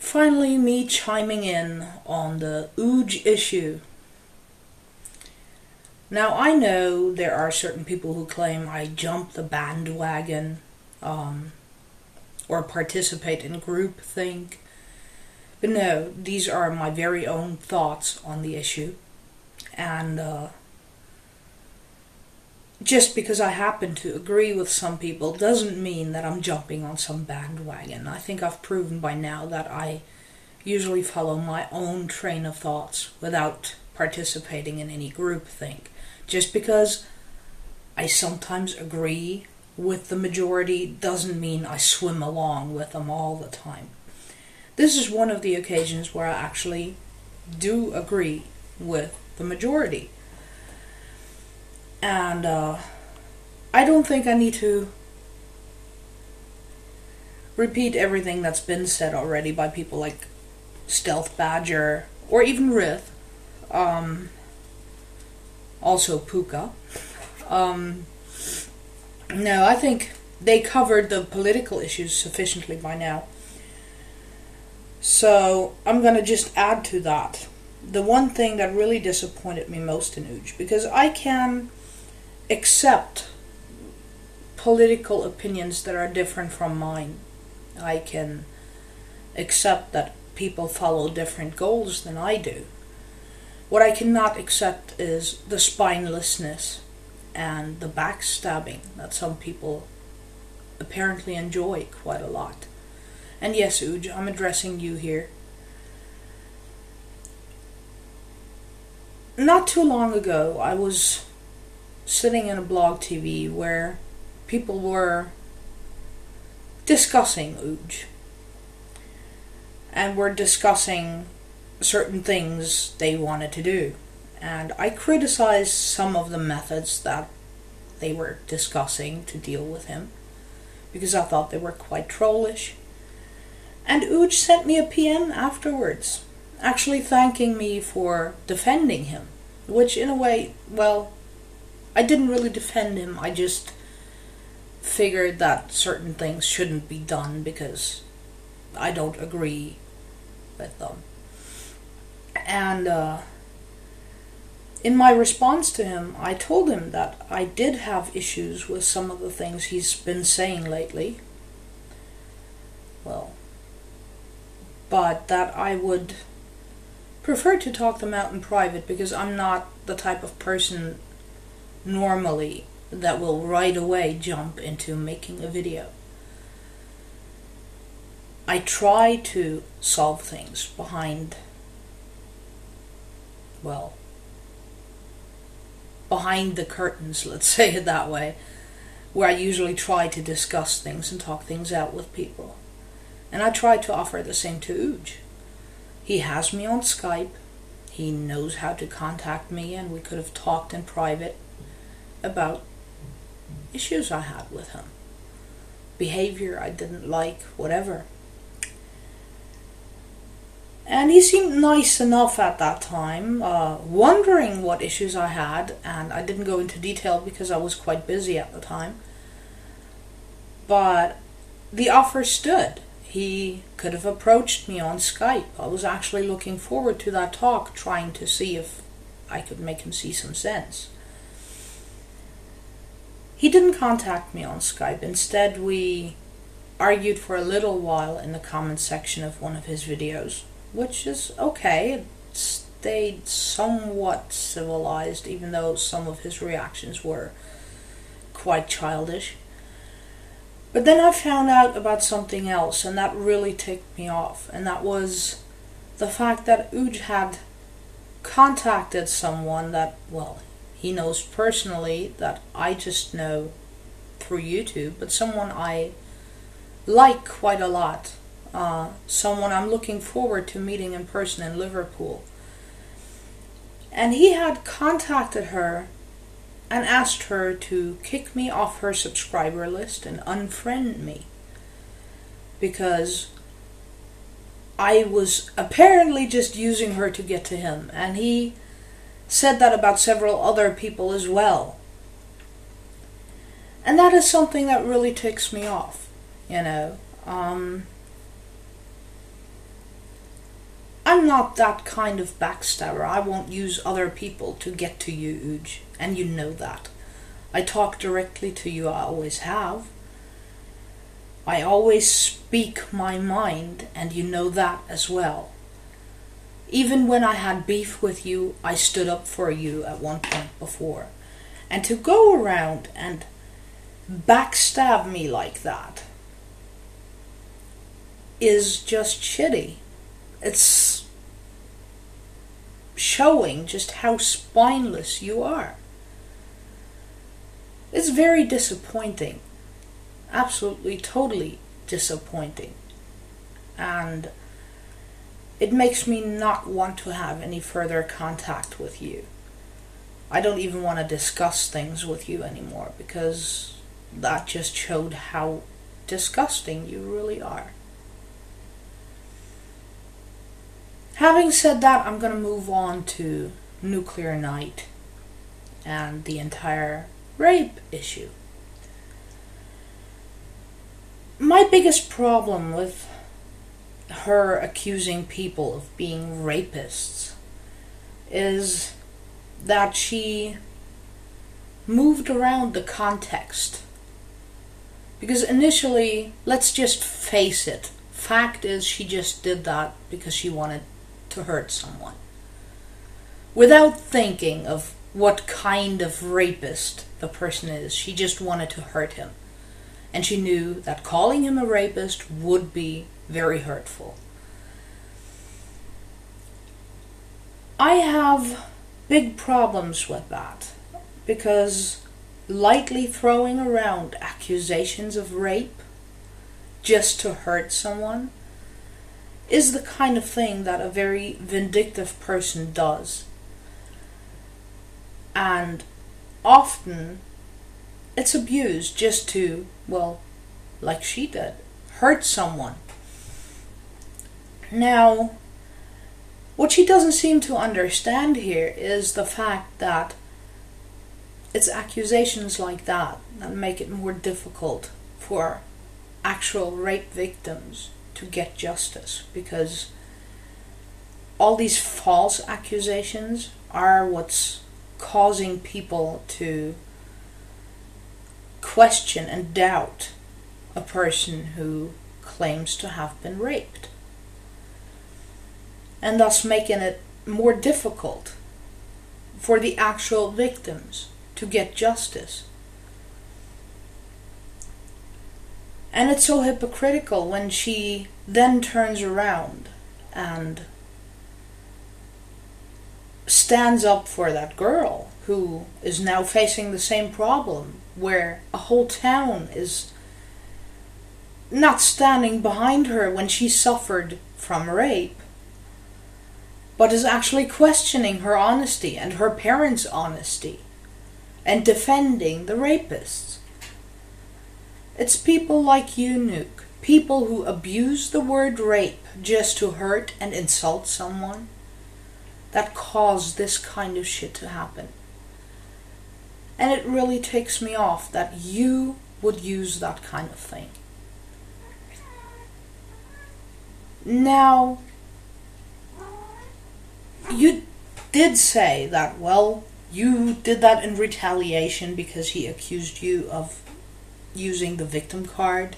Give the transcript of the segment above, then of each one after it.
Finally, me chiming in on the Ooge issue. Now, I know there are certain people who claim I jump the bandwagon or participate in groupthink. But no, these are my very own thoughts on the issue. And just because I happen to agree with some people doesn't mean that I'm jumping on some bandwagon. I think I've proven by now that I usually follow my own train of thoughts without participating in any groupthink. Just because I sometimes agree with the majority doesn't mean I swim along with them all the time. This is one of the occasions where I actually do agree with the majority. And I don't think I need to repeat everything that's been said already by people like Stealth Badger or even Rith. Also Puka. No, I think they covered the political issues sufficiently by now. So I'm going to just add to that. The one thing that really disappointed me most in Ooge, because I can accept political opinions that are different from mine. I can accept that people follow different goals than I do. What I cannot accept is the spinelessness and the backstabbing that some people apparently enjoy quite a lot. And yes, Ooge, I'm addressing you here. Not too long ago, I was sitting in a blog TV where people were discussing Ooge. And were discussing certain things they wanted to do. And I criticized some of the methods that they were discussing to deal with him, because I thought they were quite trollish. And Ooge sent me a PM afterwards, actually thanking me for defending him, which in a way, well, I didn't really defend him, I just figured that certain things shouldn't be done because I don't agree with them. And in my response to him, I told him that I did have issues with some of the things he's been saying lately. Well, but that I would prefer to talk them out in private, because I'm not the type of person normally that will right away jump into making a video. I try to solve things behind the curtains, let's say it that way, where I usually try to discuss things and talk things out with people. And I try to offer the same to Ooge. He has me on Skype, he knows how to contact me, and we could have talked in private about issues I had with him. Behavior I didn't like, whatever. And he seemed nice enough at that time, wondering what issues I had, and I didn't go into detail because I was quite busy at the time. But the offer stood. He could have approached me on Skype. I was actually looking forward to that talk, trying to see if I could make him see some sense. He didn't contact me on Skype. Instead, we argued for a little while in the comment section of one of his videos, which is okay. It stayed somewhat civilized, even though some of his reactions were quite childish. But then I found out about something else, and that really ticked me off, and that was the fact that Ooge had contacted someone that, well, he knows personally, that I just know through YouTube, but someone I like quite a lot. Someone I'm looking forward to meeting in person in Liverpool. And he had contacted her and asked her to kick me off her subscriber list and unfriend me, because I was apparently just using her to get to him. And he said that about several other people as well. And that is something that really ticks me off, you know. I'm not that kind of backstabber. I won't use other people to get to you, Uj, and you know that. I talk directly to you, I always have. I always speak my mind, and you know that as well. Even when I had beef with you, I stood up for you at one point before. And to go around and backstab me like that is just shitty. It's showing just how spineless you are. It's very disappointing. Absolutely, totally disappointing. And it makes me not want to have any further contact with you. I don't even want to discuss things with you anymore, because that just showed how disgusting you really are. Having said that, I'm going to move on to Nuclear Night and the entire rape issue. My biggest problem with her accusing people of being rapists is that she moved around the context. Because initially, let's just face it, fact is she just did that because she wanted to hurt someone. Without thinking of what kind of rapist the person is, she just wanted to hurt him. And she knew that calling him a rapist would be very hurtful. I have big problems with that, because lightly throwing around accusations of rape just to hurt someone is the kind of thing that a very vindictive person does. And often it's abused just to, well, like she did, hurt someone. Now, what she doesn't seem to understand here is the fact that it's accusations like that that make it more difficult for actual rape victims to get justice, because all these false accusations are what's causing people to question and doubt a person who claims to have been raped, and thus making it more difficult for the actual victims to get justice. And it's so hypocritical when she then turns around and stands up for that girl who is now facing the same problem, where a whole town is not standing behind her when she suffered from rape, but is actually questioning her honesty and her parents' honesty and defending the rapists. It's people like you, Nuke, people who abuse the word rape just to hurt and insult someone, that cause this kind of shit to happen. And it really takes me off that you would use that kind of thing. Now, you did say that, well, you did that in retaliation because he accused you of using the victim card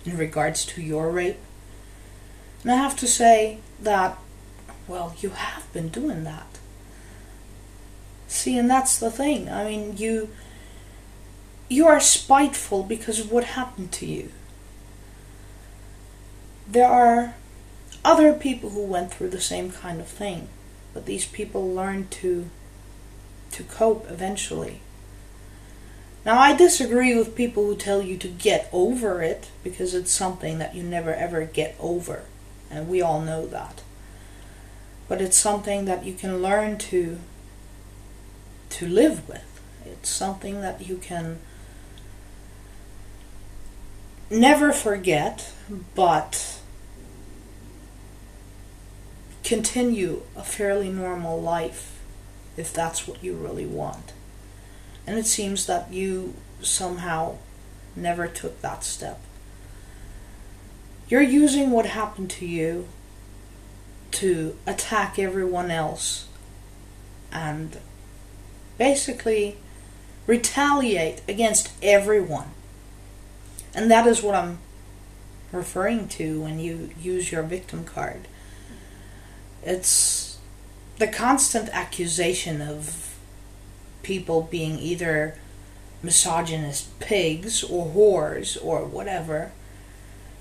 in regards to your rape. And I have to say that, well, you have been doing that. See, and that's the thing. I mean, you are spiteful because of what happened to you. There are other people who went through the same kind of thing, but these people learned to cope eventually. Now, I disagree with people who tell you to get over it, because it's something that you never ever get over, and we all know that. But it's something that you can learn to live with. It's something that you can never forget, but continue a fairly normal life if that's what you really want. And it seems that you somehow never took that step. You're using what happened to you to attack everyone else and basically retaliate against everyone. And that is what I'm referring to when you use your victim card. It's the constant accusation of people being either misogynist pigs or whores or whatever.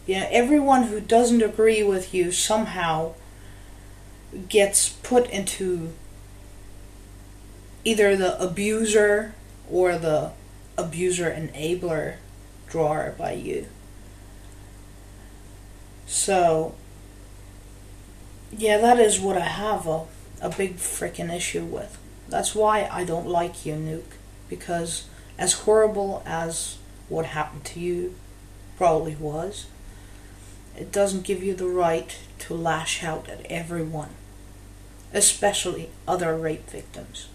You know, everyone who doesn't agree with you somehow gets put into either the abuser or the abuser enabler drawer by you. So, yeah, that is what I have a big frickin' issue with. That's why I don't like you, Nuke. Because as horrible as what happened to you probably was, it doesn't give you the right to lash out at everyone, especially other rape victims.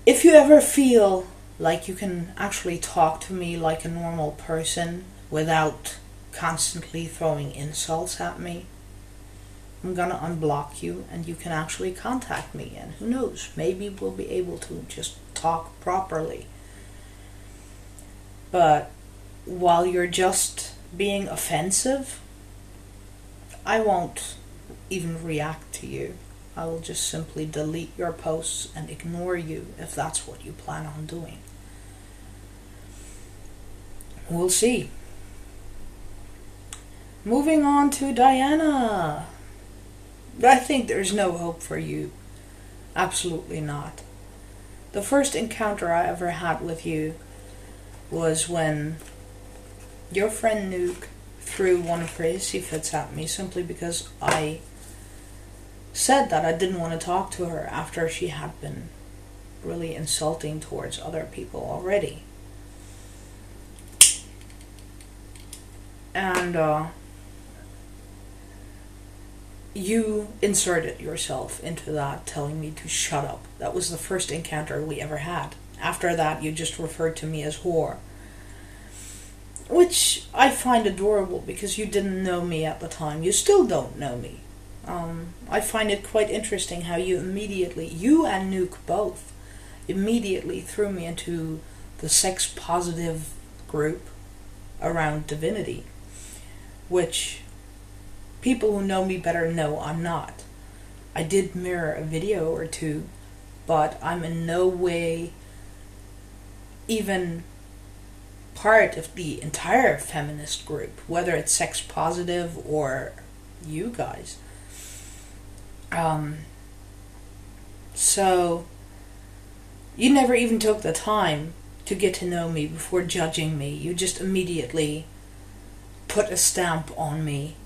If you ever feel like you can actually talk to me like a normal person without constantly throwing insults at me, I'm gonna unblock you and you can actually contact me, and who knows, maybe we'll be able to just talk properly. But while you're just being offensive, I won't even react to you. I will just simply delete your posts and ignore you if that's what you plan on doing. We'll see. Moving on to Diana. I think there's no hope for you. Absolutely not. The first encounter I ever had with you was when your friend Nuke threw one of her hissy fits at me simply because I said that I didn't want to talk to her after she had been really insulting towards other people already. And you inserted yourself into that, telling me to shut up. That was the first encounter we ever had. After that, you just referred to me as whore. Which I find adorable because you didn't know me at the time. You still don't know me. I find it quite interesting how you immediately, you and Nuke both, immediately threw me into the sex-positive group around divinity, which people who know me better know I'm not. I did mirror a video or two, but I'm in no way even part of the entire feminist group, whether it's sex-positive or you guys. So you never even took the time to get to know me before judging me. You just immediately put a stamp on me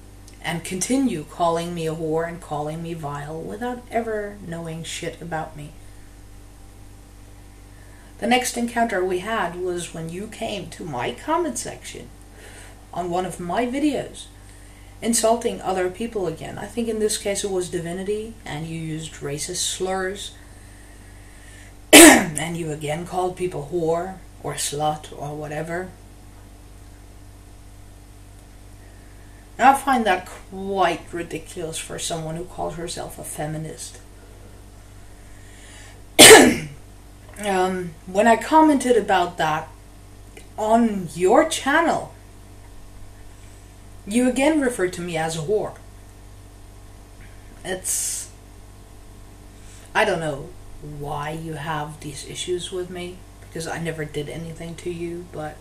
and continue calling me a whore and calling me vile without ever knowing shit about me. The next encounter we had was when you came to my comment section on one of my videos, insulting other people again. I think in this case it was divinity, and you used racist slurs. And you again called people whore or slut or whatever. And I find that quite ridiculous for someone who calls herself a feminist. When I commented about that on your channel, you again referred to me as a whore. I don't know why you have these issues with me, because I never did anything to you, but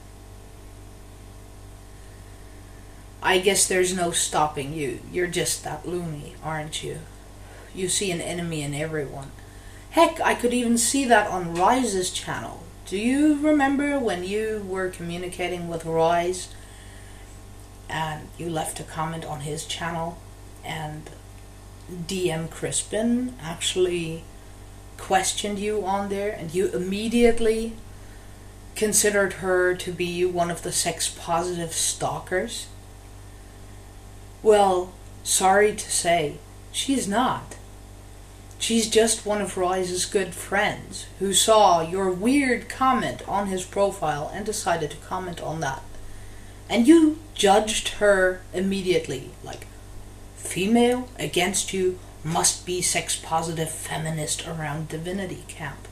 I guess there's no stopping you. You're just that loony, aren't you? You see an enemy in everyone. Heck, I could even see that on Rise's channel. Do you remember when you were communicating with Rise and you left a comment on his channel and DM Crispin actually questioned you on there, and you immediately considered her to be one of the sex-positive stalkers? Well, sorry to say, she's not. She's just one of Rise's good friends who saw your weird comment on his profile and decided to comment on that. And you judged her immediately, like, female against you, must be sex-positive feminist around divinity camp.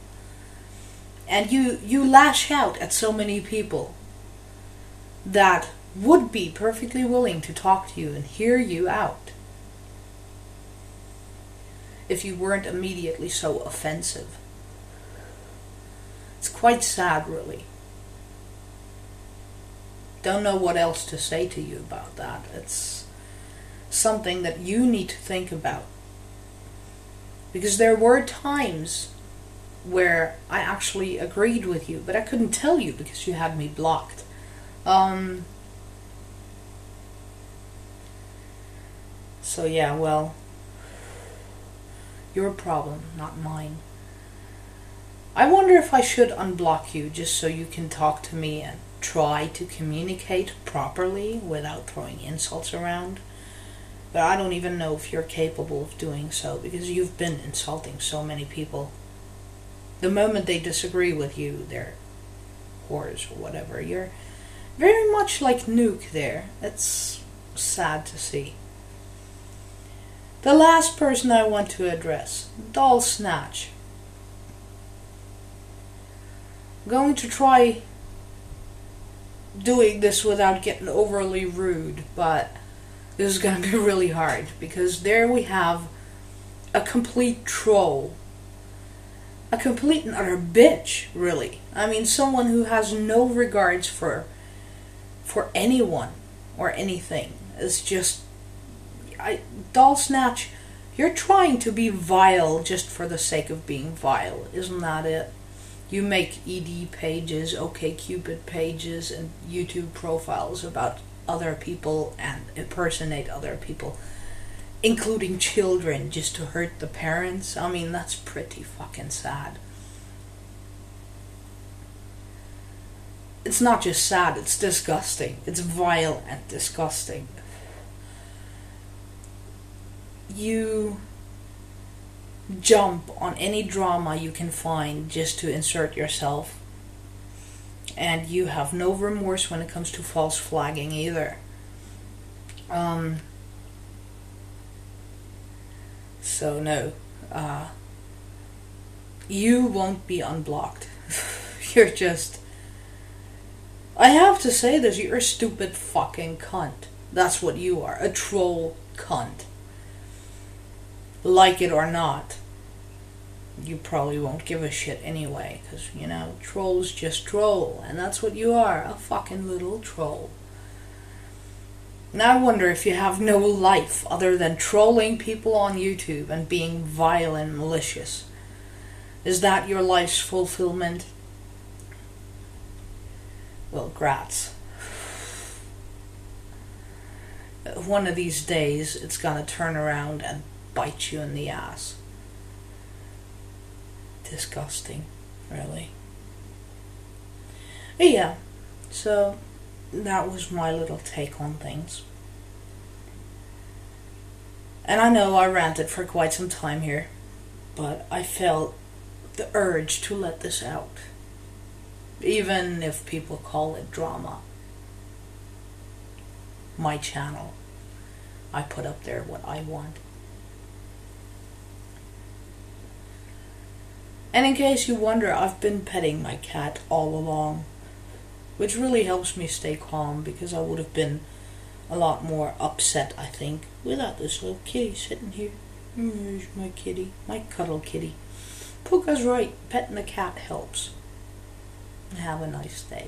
And you lash out at so many people that would be perfectly willing to talk to you and hear you out if you weren't immediately so offensive. It's quite sad, really. Don't know what else to say to you about that. It's something that you need to think about. Because there were times where I actually agreed with you, but I couldn't tell you because you had me blocked. So yeah, well, your problem, not mine. I wonder if I should unblock you just so you can talk to me and try to communicate properly without throwing insults around. But I don't even know if you're capable of doing so, because you've been insulting so many people. The moment they disagree with you, they're whores or whatever. You're very much like Nuke there. It's sad to see. The last person I want to address, Doll Snatch. I'm going to try doing this without getting overly rude, but this is going to be really hard, because there we have a complete troll. A complete and utter bitch, really. I mean, someone who has no regards for anyone or anything. It's just... Doll Snatch, you're trying to be vile just for the sake of being vile. Isn't that it? You make ED pages, OkCupid pages, and YouTube profiles about other people and impersonate other people, including children, just to hurt the parents. I mean, that's pretty fucking sad. It's not just sad, it's disgusting. It's vile and disgusting. You jump on any drama you can find just to insert yourself. And you have no remorse when it comes to false flagging either. So no, you won't be unblocked. You're just... I have to say this, you're a stupid fucking cunt. That's what you are, a troll cunt. Like it or not. You probably won't give a shit anyway, because, you know, trolls just troll, and that's what you are, a fucking little troll. Now I wonder if you have no life other than trolling people on YouTube and being vile and malicious. Is that your life's fulfillment? Well, grats. One of these days, it's gonna turn around and bite you in the ass. Disgusting, really. But yeah, so that was my little take on things. And I know I ranted for quite some time here, but I felt the urge to let this out. Even if people call it drama. My channel. I put up there what I want. And in case you wonder, I've been petting my cat all along, which really helps me stay calm, because I would have been a lot more upset, I think, without this little kitty sitting here. Here's my kitty, my cuddle kitty. Puka's right, petting the cat helps. Have a nice day.